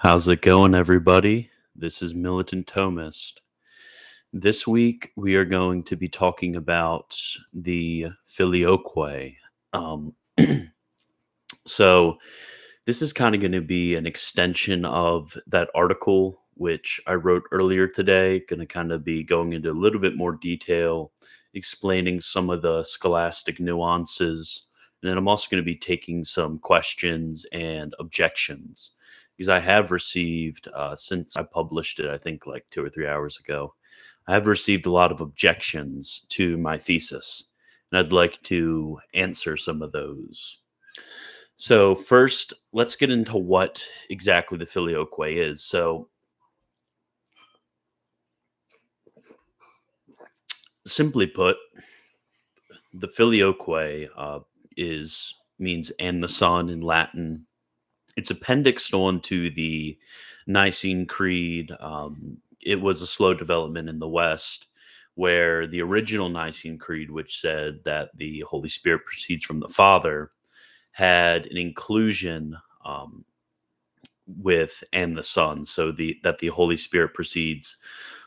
How's it going, everybody? This is Militant Thomist. This week, we are going to be talking about the Filioque. Um, so, this is kind of going to be an extension of that article which I wrote earlier today. Going to kind of be going into a little bit more detail, explaining some of the scholastic nuances. And then I'm also going to be taking some questions and objections because I have received, since I published it, I think like 2 or 3 hours ago, I have received a lot of objections to my thesis. And I'd like to answer some of those. So first, let's get into what exactly the filioque is. So simply put, the filioque is means "and the Son" in Latin. It's appendixed onto the Nicene Creed. It was a slow development in the West, where the original Nicene Creed, which said that the Holy Spirit proceeds from the Father, had an inclusion with "and the Son," so the Holy Spirit proceeds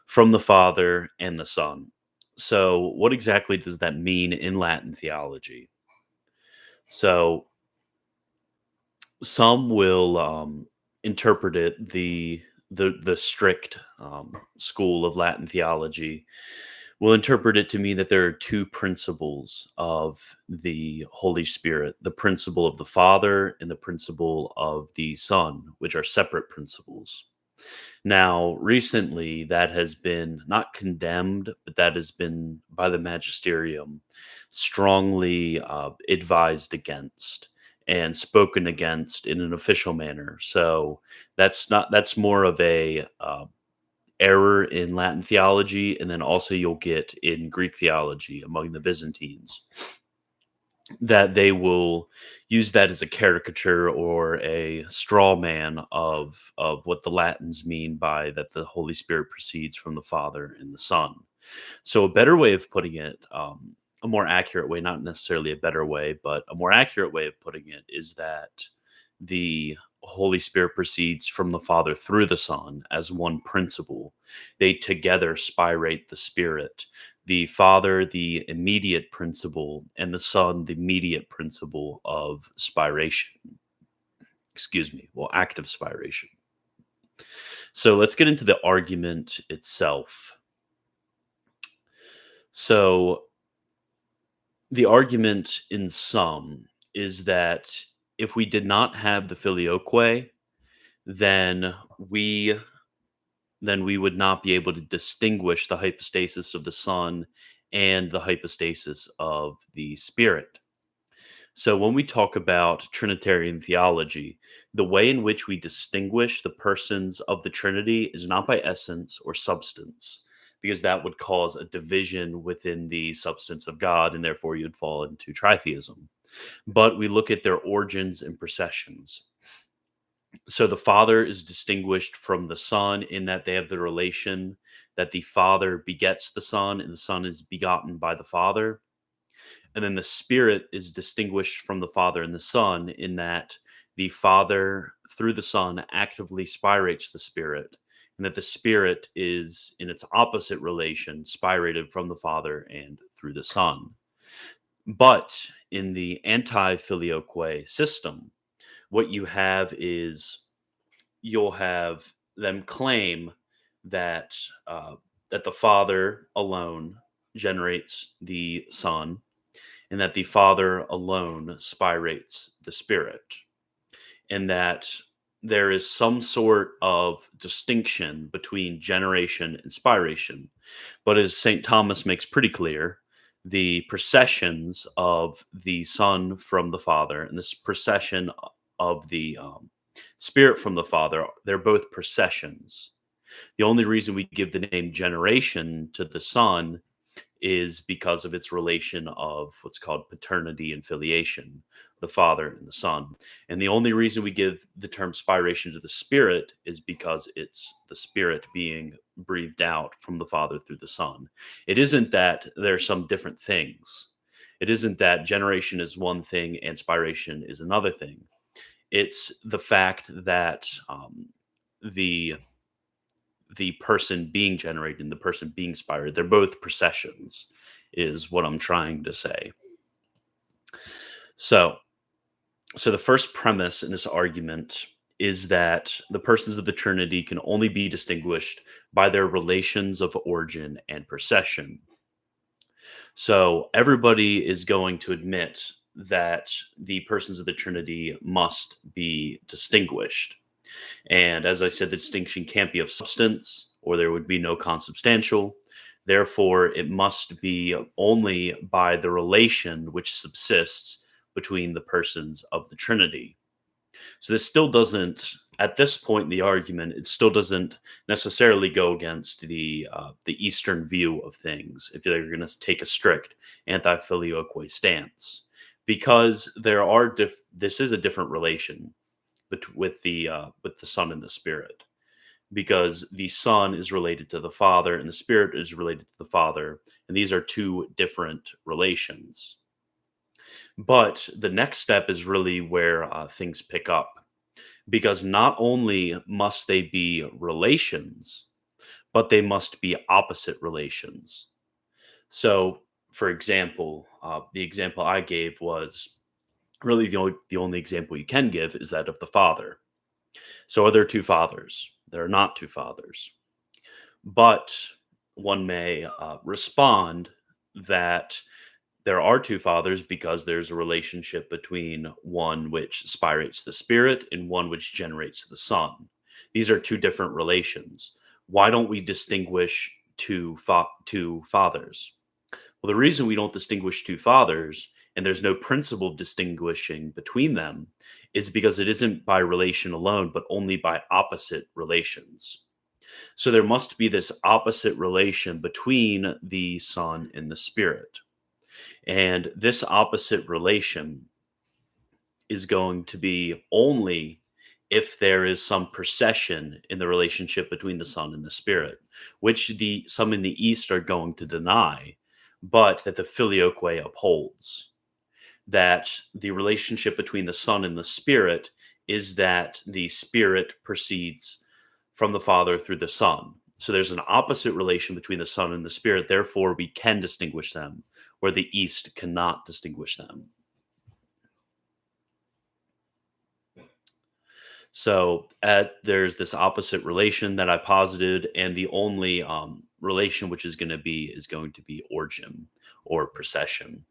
from the Father and the Son. So, what exactly does that mean in Latin theology? So, some will interpret it the strict school of Latin theology will interpret it to mean that there are two principles of the Holy Spirit: the principle of the Father and the principle of the Son, which are separate principles. Now, recently, that has been not condemned, but that has been by the magisterium strongly advised against and spoken against in an official manner. So that's more of a error in Latin theology, and then also you'll get in Greek theology among the Byzantines that they will use that as a caricature or a straw man of what the Latins mean by that the Holy Spirit proceeds from the Father and the Son. So a better way of putting it, a more accurate way, not necessarily a better way, but a more accurate way of putting it is that the Holy Spirit proceeds from the Father through the Son as one principle. They together spirate the Spirit. The Father, the immediate principle, and the Son, the mediate principle of spiration. Excuse me, well, active spiration. So let's get into the argument itself. So the argument in sum is that if we did not have the filioque, then we then we would not be able to distinguish the hypostasis of the Son and the hypostasis of the Spirit. So when we talk about Trinitarian theology, the way in which we distinguish the persons of the Trinity is not by essence or substance, because that would cause a division within the substance of God, and therefore you'd fall into tritheism. But we look at their origins and processions. So the Father is distinguished from the Son in that they have the relation that the Father begets the Son and the Son is begotten by the Father. And then the Spirit is distinguished from the Father and the Son in that the Father, through the Son, actively spirates the Spirit, and that the Spirit is in its opposite relation, spirated from the Father and through the Son. But in the anti filioque system, what you have is you'll have them claim that that the Father alone generates the Son, and that the Father alone spirates the Spirit, and that there is some sort of distinction between generation and spiration. But as St. Thomas makes pretty clear, the processions of the Son from the Father and this procession of the Spirit from the Father, they're both processions. The only reason we give the name generation to the Son is because of its relation of what's called paternity and filiation, the Father and the Son. And the only reason we give the term spiration to the Spirit is because it's the Spirit being breathed out from the Father through the Son. It isn't that there's some different things. It isn't that generation is one thing and spiration is another thing. It's the fact that the the person being generated and the person being inspired. They're both processions, is what I'm trying to say. So, so the first premise in this argument is that the persons of the Trinity can only be distinguished by their relations of origin and procession. So everybody is going to admit that the persons of the Trinity must be distinguished. And as I said, the distinction can't be of substance, or there would be no consubstantial. Therefore, it must be only by the relation which subsists between the persons of the Trinity. So this still doesn't, at this point in the argument, it still doesn't necessarily go against the Eastern view of things. If they're going to take a strict anti-filioque stance, because this is a different relation with the Son and the Spirit, because the Son is related to the Father and the Spirit is related to the Father, and these are two different relations. But the next step is really where things pick up, because not only must they be relations, but they must be opposite relations. So, for example, the example I gave was really the only example you can give is that of the Father. So, are there two fathers? There are not two fathers. But one may respond that there are two fathers because there's a relationship between one which spirates the Spirit and one which generates the Son. These are two different relations. Why don't we distinguish two fathers? Well, the reason we don't distinguish two fathers, and there's no principle distinguishing between them, is because it isn't by relation alone, but only by opposite relations. So there must be this opposite relation between the Son and the Spirit. And this opposite relation is going to be only if there is some procession in the relationship between the Son and the Spirit, which some in the East are going to deny, but that the Filioque upholds. That the relationship between the Son and the Spirit is that the Spirit proceeds from the Father through the Son. So there's an opposite relation between the Son and the Spirit. Therefore, we can distinguish them, where the East cannot distinguish them. So there's this opposite relation that I posited, and the only relation which is going to be origin or procession.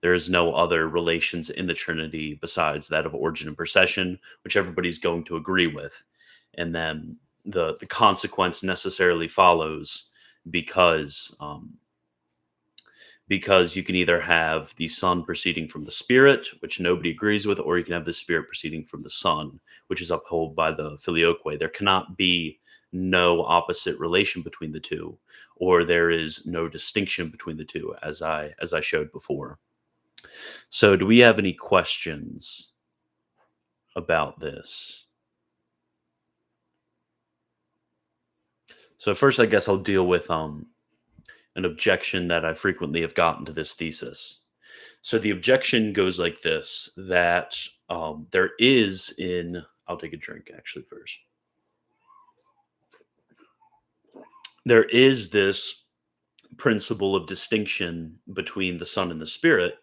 There is no other relations in the Trinity besides that of origin and procession, which everybody's going to agree with, and then the consequence necessarily follows because because you can either have the Son proceeding from the Spirit, which nobody agrees with, or you can have the Spirit proceeding from the Son, which is upheld by the Filioque. There cannot be no opposite relation between the two, or there is no distinction between the two, as I showed before. So, do we have any questions about this? So first, I guess I'll deal with an objection that I frequently have gotten to this thesis. So the objection goes like this: that there is in I'll take a drink actually first. There is this principle of distinction between the Son and the Spirit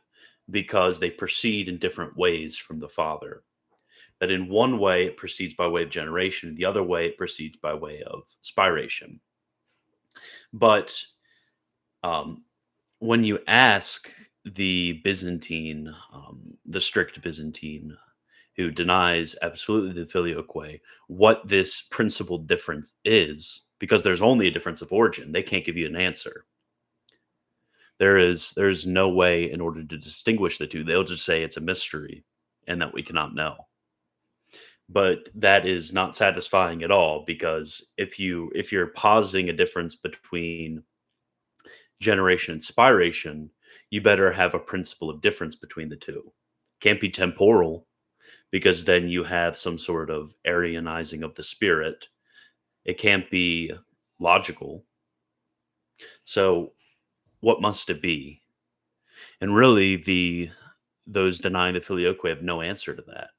because they proceed in different ways from the Father. That in one way it proceeds by way of generation, the other way it proceeds by way of spiration. But um, when you ask the Byzantine, the strict Byzantine, who denies absolutely the Filioque, what this principal difference is, because there's only a difference of origin, they can't give you an answer. There's no way in order to distinguish the two. They'll just say it's a mystery and that we cannot know. But that is not satisfying at all, because if you're positing a difference between generation and spiration, you better have a principle of difference between the two. Can't be temporal, because then you have some sort of Arianizing of the Spirit. It can't be logical. So what must it be? And really those denying the Filioque have no answer to that.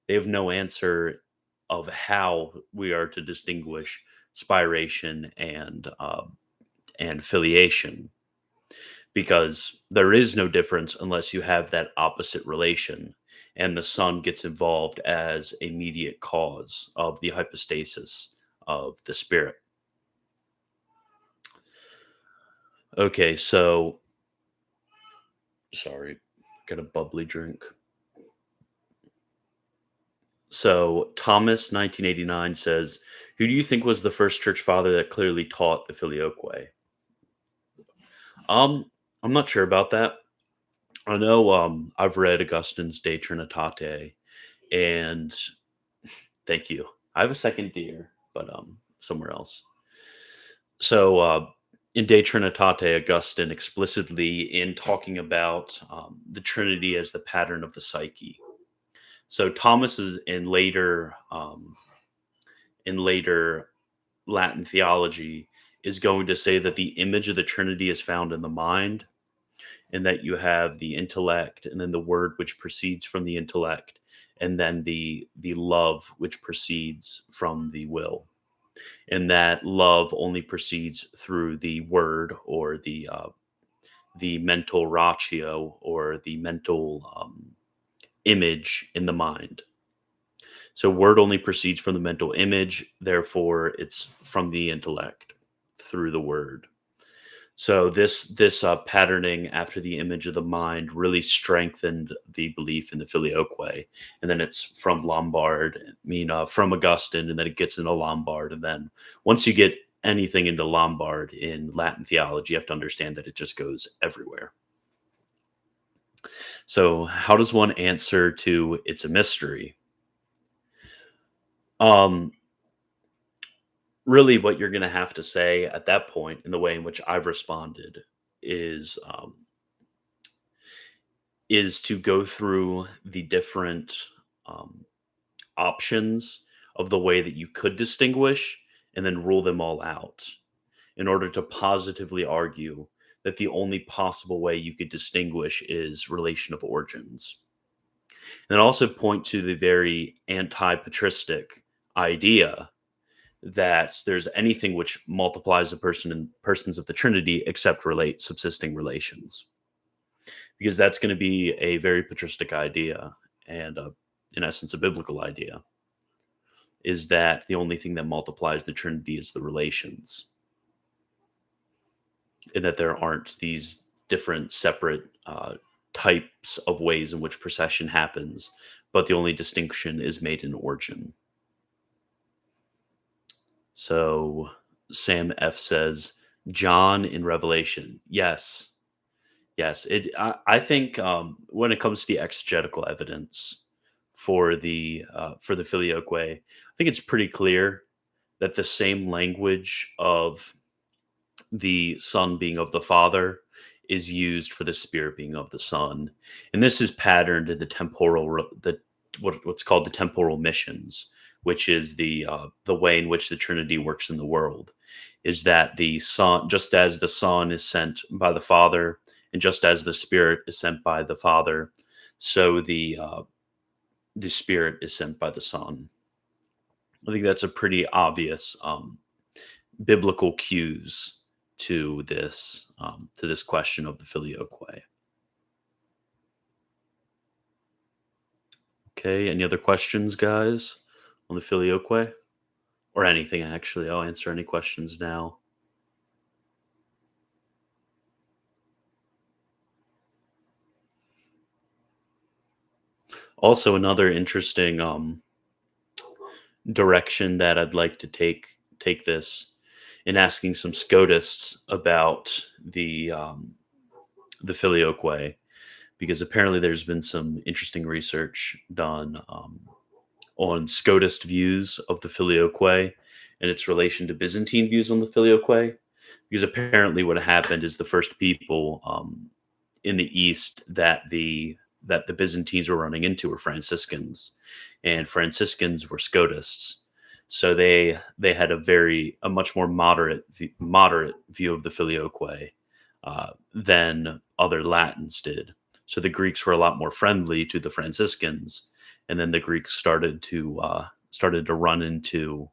They have no answer of how we are to distinguish spiration and filiation, because there is no difference unless you have that opposite relation, and the Son gets involved as a mediate cause of the hypostasis of the Spirit. Okay, so sorry, got a bubbly drink. So Thomas 1989 says, "Who do you think was the first church father that clearly taught the Filioque?" I'm not sure about that. I know I've read Augustine's De Trinitate, and thank you. I have a second deer, but somewhere else. So in De Trinitate, Augustine explicitly, in talking about the Trinity as the pattern of the psyche. So Thomas is in later Latin theology is going to say that the image of the Trinity is found in the mind, and that you have the intellect, and then the word which proceeds from the intellect, and then the love which proceeds from the will, and that love only proceeds through the word, or the mental ratio, or the mental image in the mind. So word only proceeds from the mental image, therefore it's from the intellect through the word. So this patterning after the image of the mind really strengthened the belief in the Filioque, and then it's from Lombard, from Augustine, and then it gets into Lombard, and then once you get anything into Lombard in Latin theology, you have to understand that it just goes everywhere. So how does one answer to "it's a mystery"? Um, Really, what you're going to have to say at that point, in the way in which I've responded, is is to go through the different um, options of the way that you could distinguish, and then rule them all out in order to positively argue that the only possible way you could distinguish is relation of origins. And also point to the very anti-patristic idea that there's anything which multiplies the persons of the Trinity except relate subsisting relations, because that's going to be a very patristic idea, and in essence a biblical idea, is that the only thing that multiplies the Trinity is the relations, and that there aren't these different separate types of ways in which procession happens, but the only distinction is made in origin. So Sam F says, John in Revelation. Yes. Yes. I think when it comes to the exegetical evidence for the Filioque, I think it's pretty clear that the same language of the Son being of the Father is used for the Spirit being of the Son, and this is patterned in the what's called the temporal missions, which is the way in which the Trinity works in the world. Is that the Son, just as the Son is sent by the Father, and just as the Spirit is sent by the Father, so the Spirit is sent by the Son. I think that's a pretty obvious biblical cues to this question of the Filioque. Okay, any other questions, guys, on the Filioque? Or anything, actually. I'll answer any questions now. Also, another interesting direction that I'd like to take this, in asking some Scotists about the Filioque, because apparently there's been some interesting research done on Scotist views of the Filioque and its relation to Byzantine views on the Filioque. Because apparently what happened is the first people in the East that the Byzantines were running into were Franciscans, and Franciscans were Scotists. So they had a much more moderate view of the Filioque than other Latins did. So the Greeks were a lot more friendly to the Franciscans, and then the Greeks started to started to run into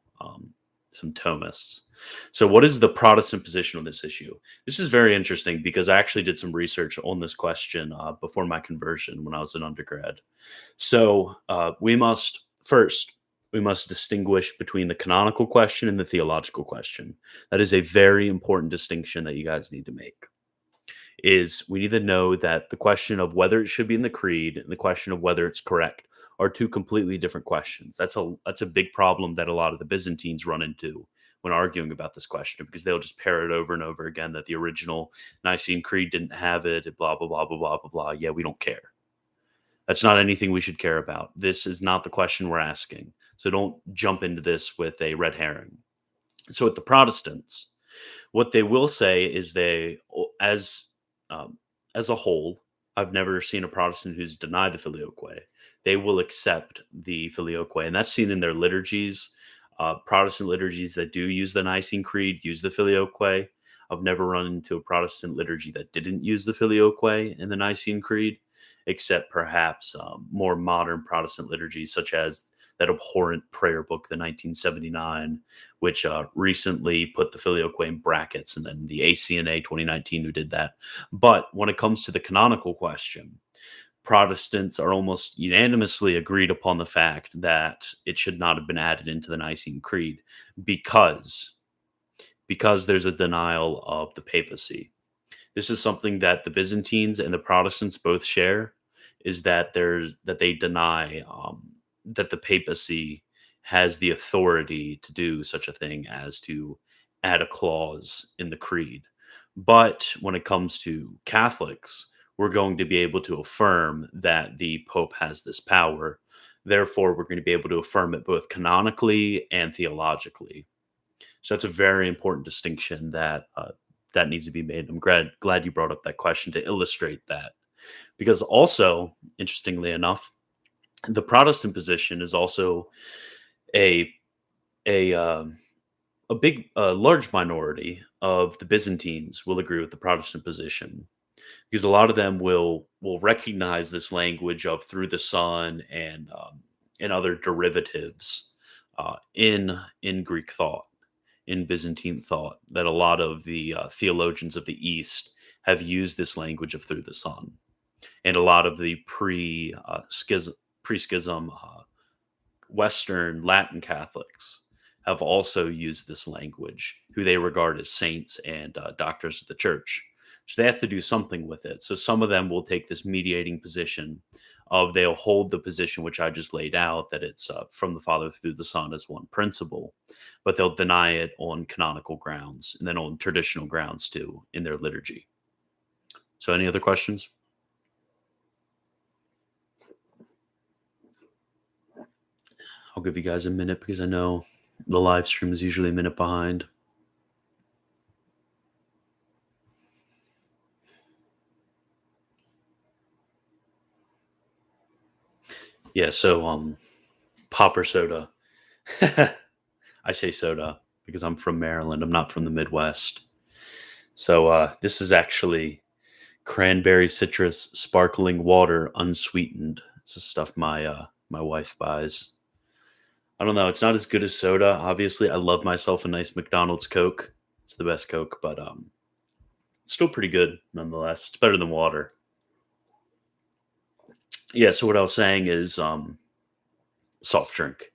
some Thomists. So, what is the Protestant position on this issue? This is very interesting because I actually did some research on this question before my conversion when I was an undergrad. So, we must distinguish between the canonical question and the theological question. That is a very important distinction that you guys need to make. Is we need to know that the question of whether it should be in the creed and the question of whether it's correct are two completely different questions. That's a big problem that a lot of the Byzantines run into when arguing about this question, because they'll just parrot over and over again that the original Nicene Creed didn't have it, blah blah blah blah blah blah blah. Yeah, we don't care. That's not anything we should care about. This is not the question we're asking. So don't jump into this with a red herring. So with the Protestants, what they will say is um, as a whole, I've never seen a Protestant who's denied the Filioque. They will accept the Filioque, and that's seen in their liturgies. Protestant liturgies that do use the Nicene Creed use the Filioque. I've never run into a Protestant liturgy that didn't use the Filioque in the Nicene Creed, except perhaps more modern Protestant liturgies, such as that abhorrent prayer book, the 1979, which recently put the Filioque in brackets, and then the ACNA 2019 who did that. But when it comes to the canonical question, Protestants are almost unanimously agreed upon the fact that it should not have been added into the Nicene Creed because there's a denial of the papacy. This is something that the Byzantines and the Protestants both share, is that they deny that the papacy has the authority to do such a thing as to add a clause in the creed. But when it comes to Catholics, we're going to be able to affirm that the Pope has this power. Therefore, we're going to be able to affirm it both canonically and theologically. So that's a very important distinction that needs to be made. I'm glad you brought up that question to illustrate that, because also, interestingly enough, the Protestant position is also a a large minority of the Byzantines will agree with the Protestant position, because a lot of them will recognize this language of through the Son and other derivatives in Greek thought, in Byzantine thought, that a lot of the theologians of the East have used this language of through the Son, and a lot of the pre-schism Western Latin Catholics have also used this language, who they regard as saints and doctors of the church. So they have to do something with it. So some of them will take this mediating position of they'll hold the position which I just laid out, that it's from the Father through the Son as one principle, but they'll deny it on canonical grounds and then on traditional grounds too in their liturgy. So any other questions? I'll give you guys a minute because I know the live stream is usually a minute behind. Yeah, so pop or soda. I say soda because I'm from Maryland. I'm not from the Midwest. So this is actually cranberry citrus sparkling water unsweetened. It's the stuff my wife buys. I don't know. It's not as good as soda. Obviously, I love myself a nice McDonald's Coke. It's the best Coke, but it's still pretty good nonetheless. It's better than water. Yeah. So what I was saying is soft drink.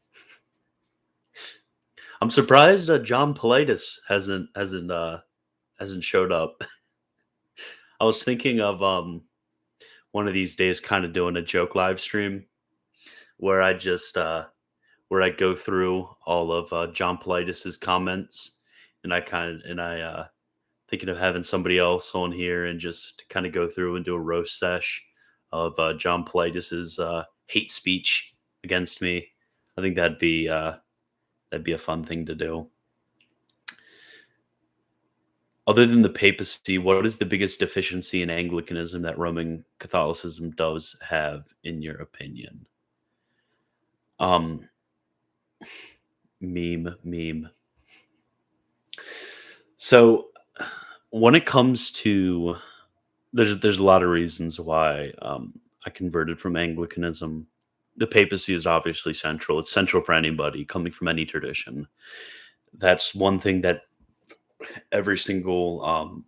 I'm surprised John Politis hasn't showed up. I was thinking of one of these days kind of doing a joke live stream where I go through all of John Politis's comments, and I thinking of having somebody else on here and just kind of go through and do a roast sesh of John Politis's hate speech against me. I think that'd be a fun thing to do. Other than the papacy, what is the biggest deficiency in Anglicanism that Roman Catholicism does have, in your opinion? Um, meme. So when it comes to there's a lot of reasons why I converted from Anglicanism. The papacy is obviously central. It's central for anybody coming from any tradition. That's one thing that every single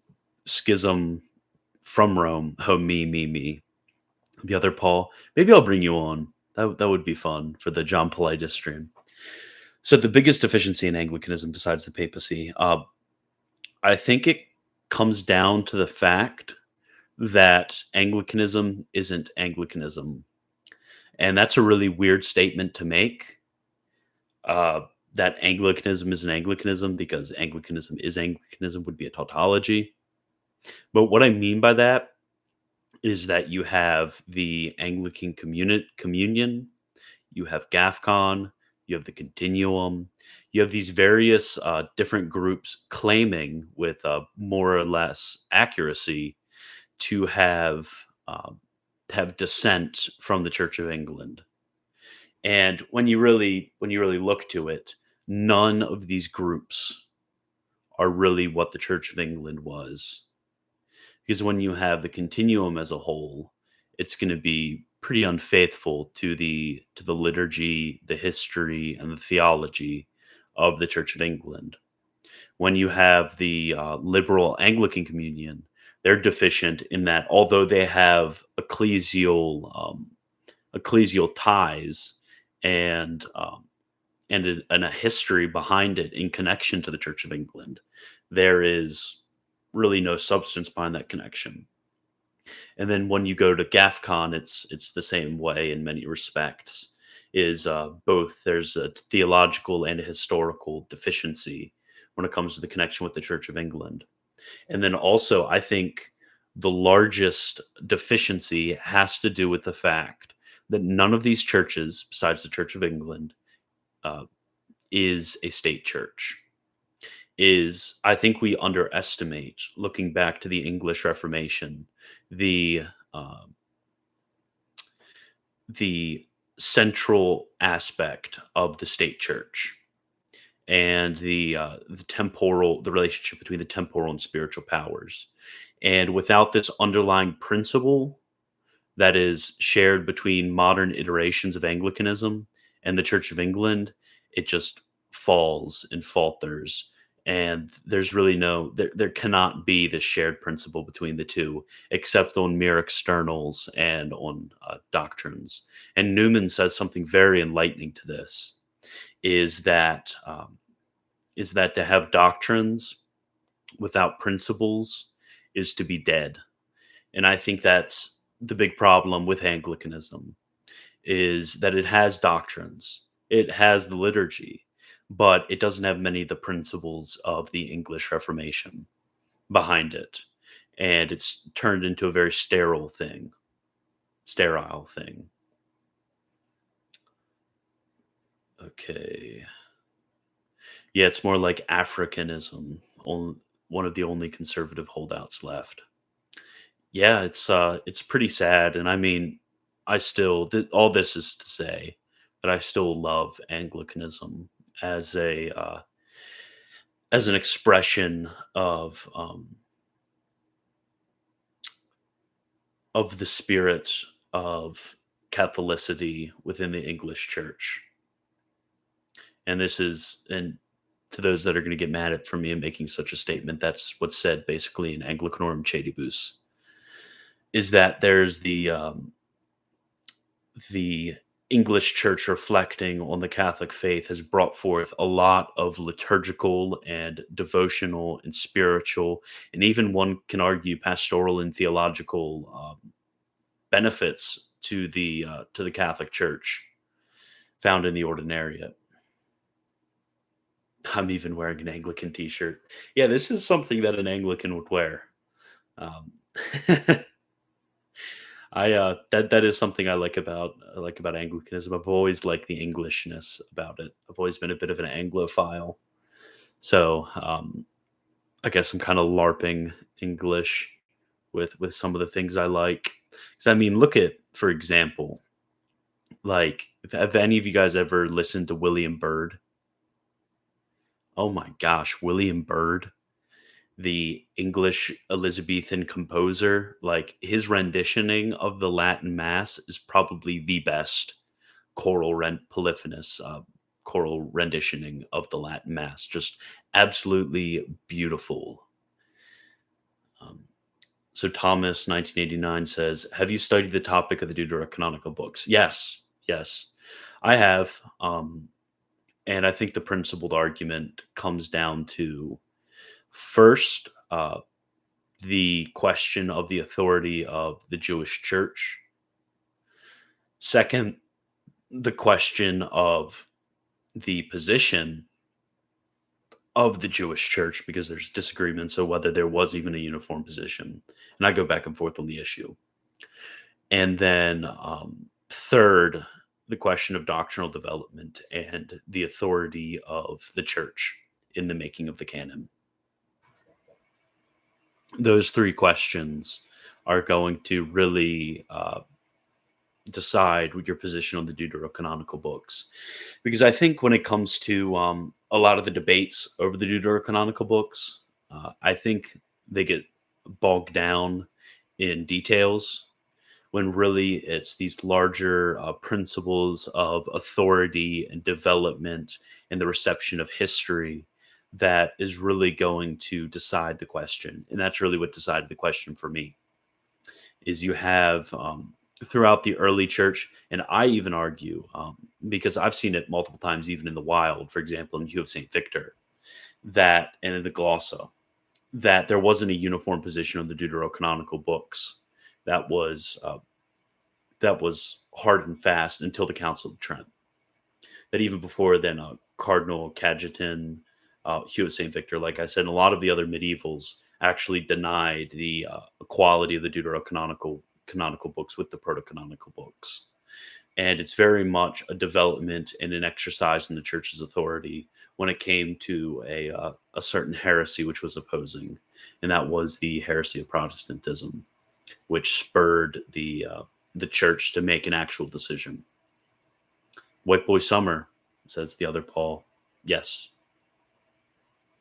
schism from Rome, oh me. The other Paul, maybe I'll bring you on. That would be fun for the John Politis stream. So the biggest deficiency in Anglicanism, besides the papacy, I think it comes down to the fact that Anglicanism isn't Anglicanism, and that's a really weird statement to make. Uh, that Anglicanism isn't Anglicanism because Anglicanism is Anglicanism would be a tautology. But what I mean by that is that you have the Anglican communion, you have GAFCON, you have the Continuum, you have these various different groups claiming with more or less accuracy to um, have dissent from the Church of England. And when you really look to it, none of these groups are really what the Church of England was. Because when you have the continuum as a whole, it's going to be pretty unfaithful to the liturgy, the history, and the theology of the Church of England. When you have the liberal Anglican communion, they're deficient in that although they have ecclesial ties and and a history behind it in connection to the Church of England, there is really no substance behind that connection. And then when you go to GAFCON, it's the same way in many respects. Is both there's a theological and a historical deficiency when it comes to the connection with the Church of England. And then also, I think the largest deficiency has to do with the fact that none of these churches, besides the Church of England, uh, is a state church. Is I think we underestimate, looking back to the English Reformation, the uh, the central aspect of the state church and the relationship between the temporal and spiritual powers. And without this underlying principle that is shared between modern iterations of Anglicanism and the Church of England, it just falls and falters. And there's really there cannot be this shared principle between the two, except on mere externals and on doctrines. And Newman says something very enlightening to this: is that to have doctrines without principles is to be dead. And I think that's the big problem with Anglicanism, is that it has doctrines, it has the liturgy, but it doesn't have many of the principles of the English Reformation behind it. And it's turned into a very sterile thing. Okay. Yeah, it's more like Africanism, one of the only conservative holdouts left. Yeah, it's pretty sad, and I mean, all this is to say that I still love Anglicanism as a as an expression of the spirit of Catholicity within the English Church. And this is and to those that are going to get mad at for me making such a statement, that's what's said basically in Anglicanorum Chedibus, is that there's the English church reflecting on the Catholic faith has brought forth a lot of liturgical and devotional and spiritual, and even one can argue pastoral and theological benefits to the Catholic Church found in the Ordinariate. I'm even wearing an Anglican T-shirt. Yeah, this is something that an Anglican would wear. Um, that is something I like about Anglicanism. I've always liked the Englishness about it. I've always been a bit of an Anglophile, so I guess I'm kind of larping English with some of the things I like. Because I mean, look at, for example, like if have any of you guys ever listened to William Byrd? Oh my gosh, William Byrd, the English Elizabethan composer, like his renditioning of the Latin Mass is probably the best polyphonous choral renditioning of the Latin Mass. Just absolutely beautiful. Um, so Thomas, 1989, says, "Have you studied the topic of the deuterocanonical books?" Yes, I have. And I think the principled argument comes down to first the question of the authority of the Jewish church. Second, the question of the position of the Jewish church, because there's disagreements on whether there was even a uniform position. And I go back and forth on the issue. And then third, the question of doctrinal development and the authority of the church in the making of the canon. Those three questions are going to really decide what your position on the deuterocanonical books. Because I think when it comes to a lot of the debates over the deuterocanonical books, I think they get bogged down in details when really it's these larger principles of authority and development and the reception of history that is really going to decide the question. And that's really what decided the question for me. Is you have throughout the early church, and I even argue, because I've seen it multiple times, even in the wild, for example, in Hugh of St. Victor, that, and in the Glossa, that there wasn't a uniform position on the deuterocanonical books that was hard and fast until the Council of Trent. That even before then, Cardinal Cajetan, Hugh of St. Victor, like I said, and a lot of the other medievals actually denied the equality of the canonical books with the proto-canonical books. And it's very much a development and an exercise in the church's authority when it came to a certain heresy which was opposing, and that was the heresy of Protestantism, which spurred the church to make an actual decision. White Boy Summer, says the other Paul. Yes.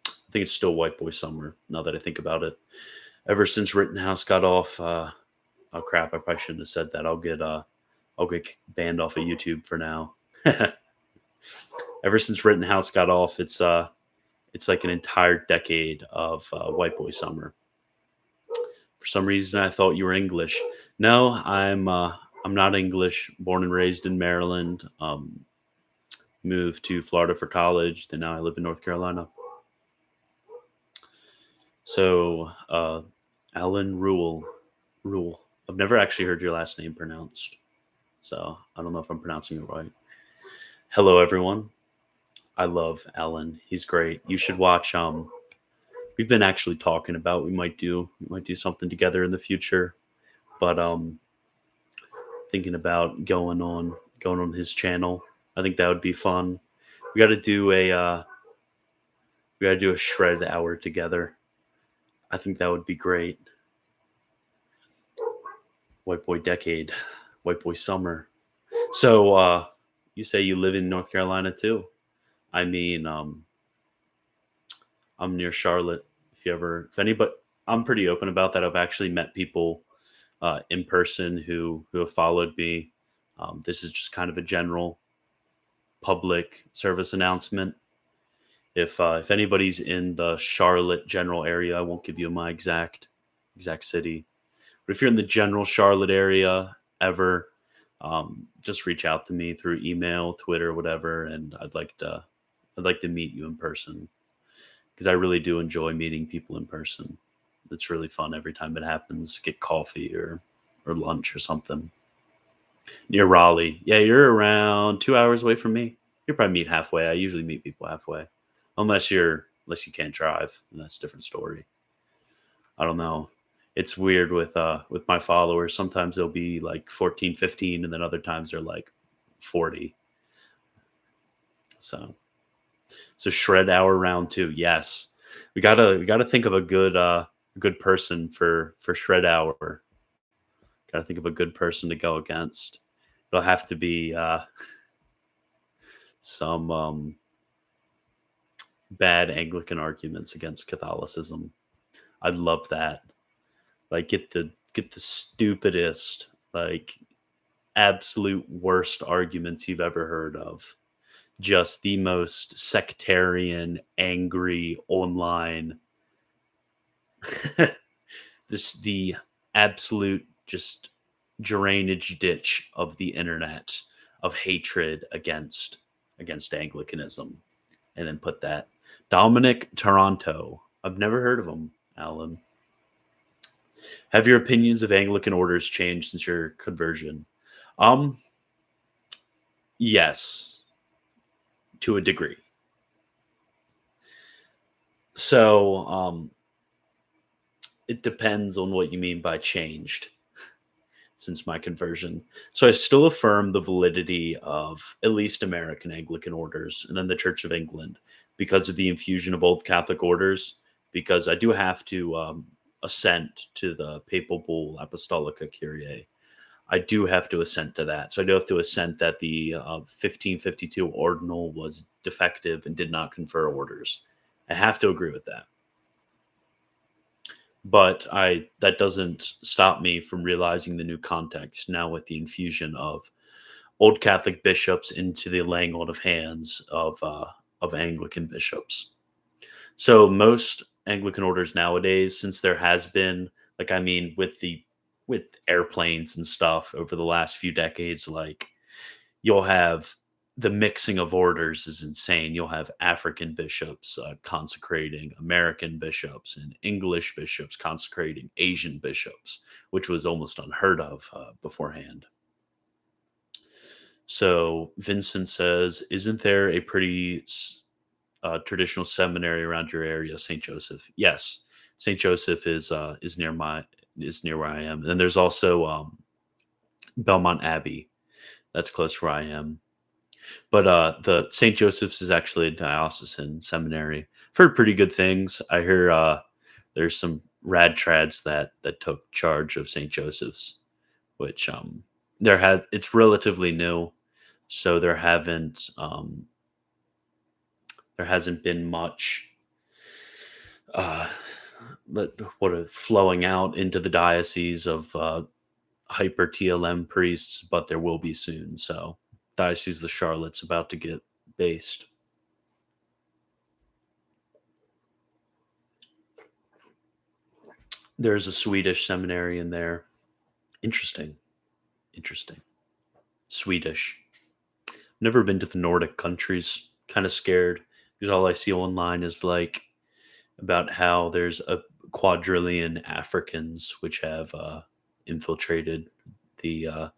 I think it's still White Boy Summer, now that I think about it. Ever since Rittenhouse got off, oh crap, I probably shouldn't have said that. I'll get banned off of YouTube for now. Ever since Rittenhouse got off, it's like an entire decade of White Boy Summer. For some reason, I thought you were English. No, I'm not English. Born and raised in Maryland. Moved to Florida for college. Then now I live in North Carolina. So, Alan Rule. I've never actually heard your last name pronounced, so I don't know if I'm pronouncing it right. Hello, everyone. I love Alan. He's great. You should watch. We've been actually talking about we might do something together in the future, but thinking about going on his channel. I think that would be fun. We got to do a shred hour together. I think that would be great. White Boy Decade, White Boy Summer. So you say you live in North Carolina too? I mean, I'm near Charlotte. If anybody, I'm pretty open about that. I've actually met people in person who have followed me. This is just kind of a general public service announcement. If anybody's in the Charlotte general area, I won't give you my exact city. But if you're in the general Charlotte area ever, just reach out to me through email, Twitter, whatever, and I'd like to meet you in person, because I really do enjoy meeting people in person. It's really fun every time it happens. Get coffee or lunch or something. Near Raleigh. Yeah, you're around 2 hours away from me. You'll probably meet halfway. I usually meet people halfway. Unless you can't drive, and that's a different story. I don't know. It's weird with my followers. Sometimes they'll be like 14, 15, and then other times they're like 40. So shred hour round 2. Yes. We gotta think of a good person for shred hour. Gotta think of a good person to go against. It'll have to be some bad Anglican arguments against Catholicism. I'd love that. Like get the stupidest, like absolute worst arguments you've ever heard of. Just the most sectarian, angry online, this the absolute just drainage ditch of the internet of hatred against Anglicanism. And then put that Dominic Toronto. I've never heard of him, Alan. Have your opinions of Anglican orders changed since your conversion? Um, yes, to a degree. So, it depends on what you mean by changed since my conversion. So I still affirm the validity of at least American Anglican orders and then the Church of England because of the infusion of old Catholic orders, because I do have to assent to the papal bull Apostolica Curiae. I do have to assent to that. So I do have to assent that the 1552 ordinal was defective and did not confer orders. I have to agree with that. But that doesn't stop me from realizing the new context now with the infusion of old Catholic bishops into the laying on of hands of Anglican bishops. So most Anglican orders nowadays, since there has been, like, I mean, with airplanes and stuff over the last few decades, like, you'll have the mixing of orders is insane. You'll have African bishops consecrating American bishops and English bishops consecrating Asian bishops, which was almost unheard of beforehand. So Vincent says, "Isn't there a pretty traditional seminary around your area, St. Joseph?" Yes, St. Joseph is near where I am. And then there's also Belmont Abbey. That's close where I am. But the St. Joseph's is actually a diocesan seminary. I've heard pretty good things. I hear there's some rad trads that took charge of St. Joseph's, which it's relatively new, so there hasn't been much flowing out into the diocese of hyper TLM priests, but there will be soon. So Diocese of Charlotte's about to get based. There's a Swedish seminary in there. Interesting. Swedish. Never been to the Nordic countries. Kind of scared because all I see online is like about how there's a quadrillion Africans which have infiltrated the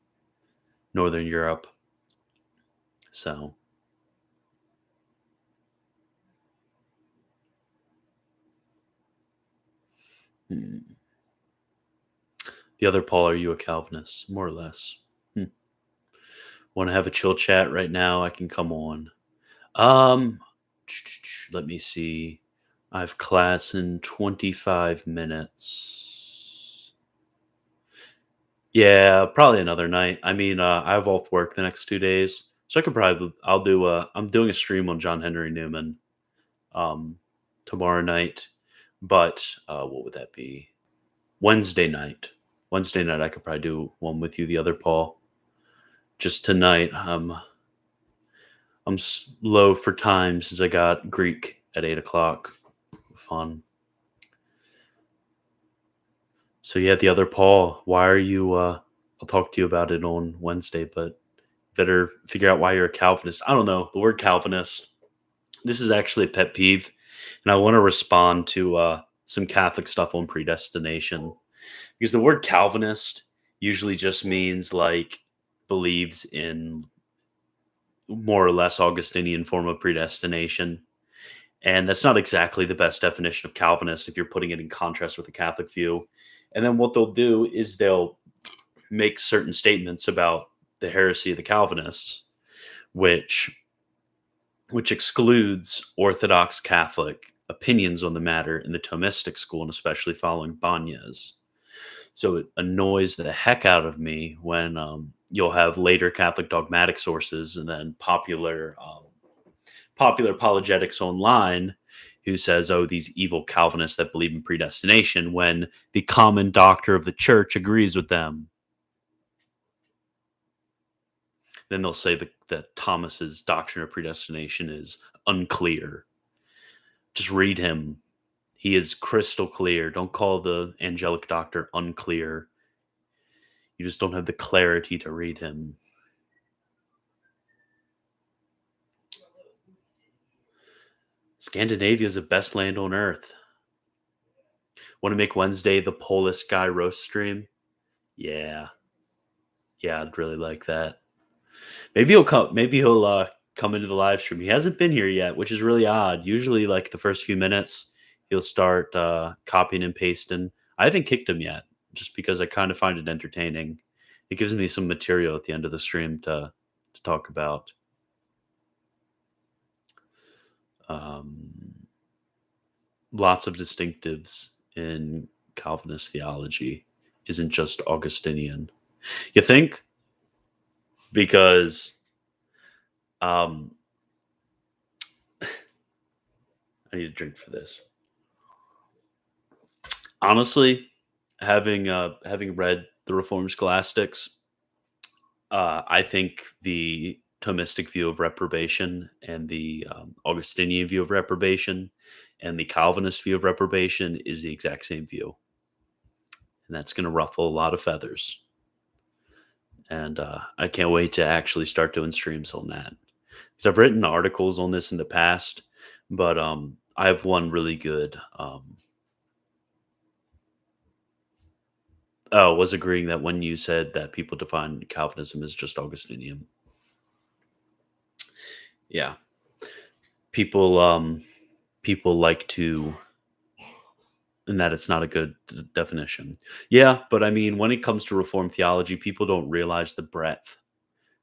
Northern Europe. So the other Paul, are you a Calvinist? More or less. Want to have a chill chat right now? I can come on. Let me see. I have class in 25 minutes. Yeah, probably another night. I mean, I have off work the next 2 days, so I could probably. I'm doing a stream on John Henry Newman, tomorrow night. But what would that be? Wednesday night. Wednesday night, I could probably do one with you, the other Paul. Just tonight, I'm low for time since I got Greek at 8 o'clock. Fun. So yeah, the other Paul, why are you? I'll talk to you about it on Wednesday, but better figure out why you're a Calvinist. I don't know the word Calvinist. This is actually a pet peeve, and I want to respond to some Catholic stuff on predestination, because the word Calvinist usually just means like believes in more or less Augustinian form of predestination. And that's not exactly the best definition of Calvinist if you're putting it in contrast with the Catholic view. And then what they'll do is they'll make certain statements about the heresy of the Calvinists, which excludes Orthodox Catholic opinions on the matter in the Thomistic school, and especially following Banez. So it annoys the heck out of me when you'll have later Catholic dogmatic sources and then popular apologetics online who says, oh, these evil Calvinists that believe in predestination, when the common doctor of the church agrees with them. Then they'll say that Thomas's doctrine of predestination is unclear. Just read him. He is crystal clear. Don't call the angelic doctor unclear. You just don't have the clarity to read him. Scandinavia is the best land on earth. Want to make Wednesday the Polish guy roast stream? Yeah. Yeah, I'd really like that. Maybe he'll come. Maybe he'll come into the live stream. He hasn't been here yet, which is really odd. Usually, like the first few minutes, he'll start copying and pasting. I haven't kicked him yet, just because I kind of find it entertaining. It gives me some material at the end of the stream to talk about. Lots of distinctives in Calvinist theology. Isn't just Augustinian. You think? Because I need a drink for this. Honestly, having read the Reformed Scholastics, I think the Thomistic view of reprobation and the Augustinian view of reprobation and the Calvinist view of reprobation is the exact same view, and that's going to ruffle a lot of feathers. And I can't wait to actually start doing streams on that, because I've written articles on this in the past, but I have one really good. Was agreeing that when you said that people define Calvinism as just Augustinian. Yeah. People like to, and that it's not a good definition. Yeah, but I mean, when it comes to Reformed theology, people don't realize the breadth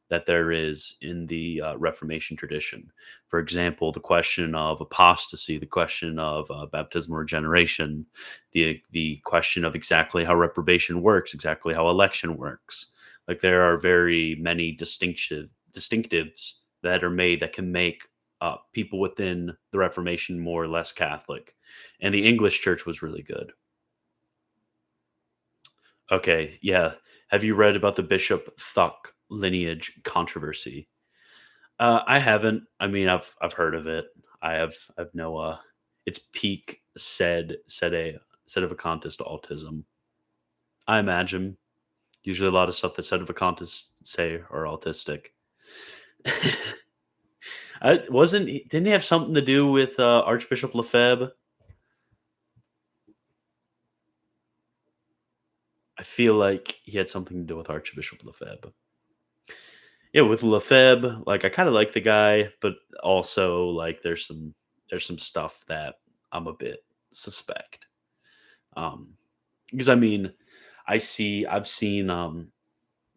that there is in the Reformation tradition. For example, the question of apostasy, the question of baptismal regeneration, the question of exactly how reprobation works, exactly how election works. Like, there are very many distinctives that are made that can make people within the Reformation more or less Catholic. And the English church was really good. Okay, yeah. Have you read about the Bishop Thuck lineage controversy? I haven't. I mean, I've heard of it. I've no it's peak sedevacantist autism. I imagine. Usually a lot of stuff that sedevacantists say are autistic. Didn't he have something to do with Archbishop Lefebvre? I feel like he had something to do with Archbishop Lefebvre. Yeah, with Lefebvre, like, I kind of like the guy, but also, like, there's some stuff that I'm a bit suspect. Because I mean, I've seen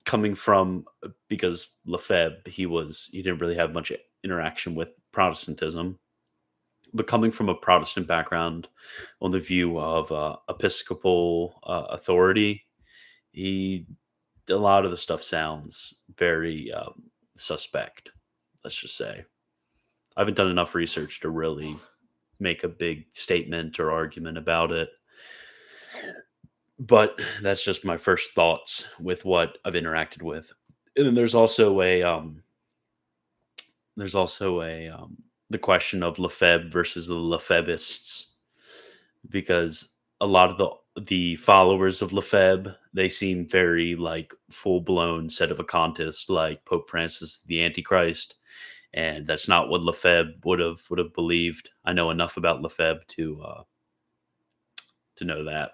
coming from, because Lefebvre, he didn't really have much interaction with Protestantism, but coming from a Protestant background on the view of episcopal authority, a lot of the stuff sounds very suspect, let's just say. I haven't done enough research to really make a big statement or argument about it, but that's just my first thoughts with what I've interacted with. And then there's also the question of Lefebvre versus the Lefebvists, because a lot of the followers of Lefebvre, they seem very like full-blown sedevacantist, like Pope Francis the Antichrist, and that's not what Lefebvre would have believed. I know enough about Lefebvre to know that.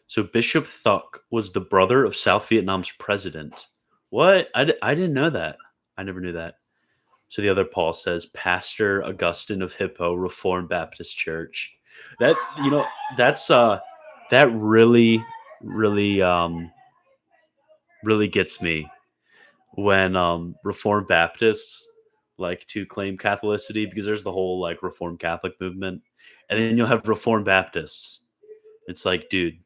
So Bishop Thuck was the brother of South Vietnam's president. What? I didn't know that. I never knew that. So the other Paul says, Pastor Augustine of Hippo Reformed Baptist Church. That, that's that really, really, really gets me when Reformed Baptists like to claim Catholicity, because there's the whole like Reformed Catholic movement, and then you'll have Reformed Baptists. It's like, dude,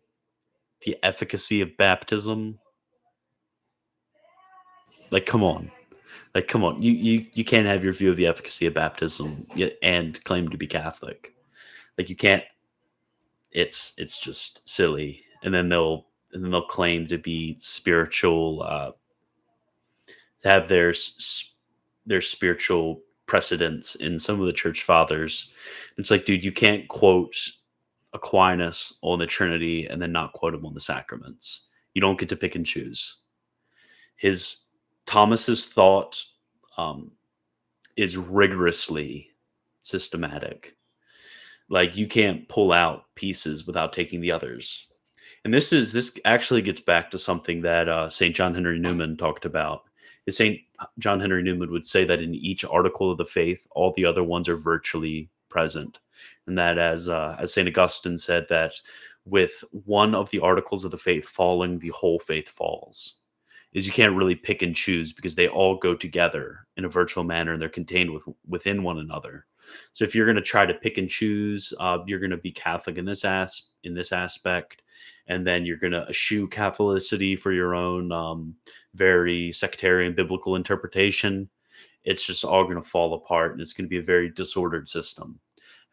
the efficacy of baptism. Like, come on. Like, come on. You can't have your view of the efficacy of baptism and claim to be Catholic. Like, you can't. It's just silly. and then they'll claim to be spiritual, to have their spiritual precedence in some of the church fathers. It's like, dude, you can't quote Aquinas on the Trinity and then not quote him on the sacraments. You don't get to pick and choose. His Thomas's thought um, is rigorously systematic. Like, you can't pull out pieces without taking the others. And this actually gets back to something that St. John Henry Newman talked about. St. John Henry Newman would say that in each article of the faith, all the other ones are virtually present, and that as St. Augustine said, that with one of the articles of the faith falling, the whole faith falls. Is you can't really pick and choose because they all go together in a virtual manner and they're contained within one another. So if you're going to try to pick and choose, you're going to be Catholic in in this aspect, and then you're going to eschew Catholicity for your own very sectarian biblical interpretation. It's just all going to fall apart, and it's going to be a very disordered system,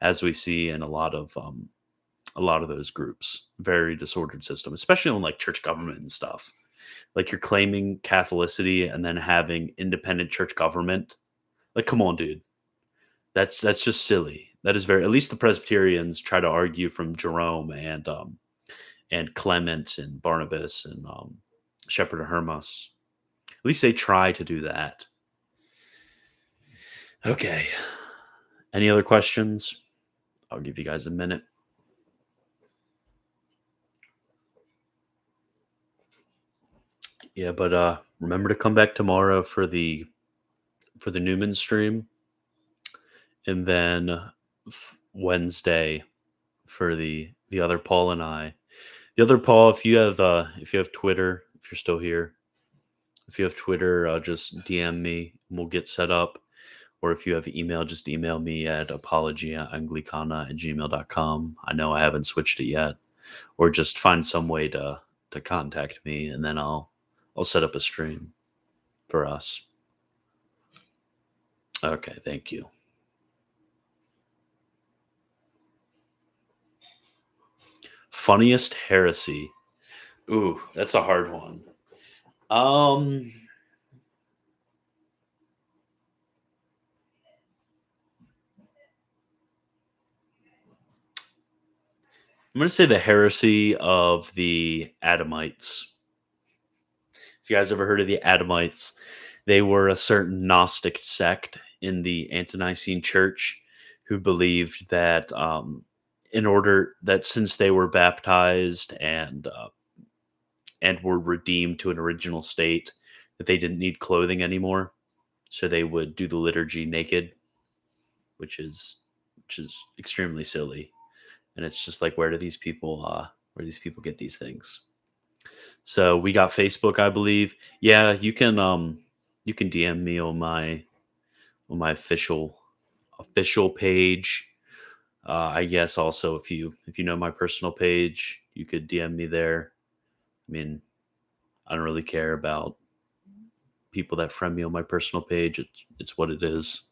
as we see in a lot of those groups. Very disordered system, especially on like church government and stuff. Like, you're claiming Catholicity and then having independent church government. Like, come on, dude. That's just silly. That is very. At least the Presbyterians try to argue from Jerome and Clement and Barnabas and Shepherd of Hermas. At least they try to do that. Okay. Any other questions? I'll give you guys a minute. Yeah, but remember to come back tomorrow for the Newman stream, and then Wednesday for the other Paul and I. The other Paul, if you have Twitter, if you're still here, if you have Twitter, just DM me and we'll get set up. Or if you have email, just email me at apologiaanglicana@gmail.com. I know I haven't switched it yet. Or just find some way to contact me, and then I'll set up a stream for us. Okay, thank you. Funniest heresy. Ooh, that's a hard one. I'm going to say the heresy of the Adamites. If you guys ever heard of the Adamites, they were a certain Gnostic sect in the Ante-Nicene Church who believed that in order that since they were baptized and were redeemed to an original state, that they didn't need clothing anymore, so they would do the liturgy naked, which is extremely silly. And it's just like, where do these people get these things? So we got Facebook, I believe. Yeah, you can DM me on my official page. I guess also if you know my personal page, you could DM me there. I mean, I don't really care about people that friend me on my personal page. It's what it is.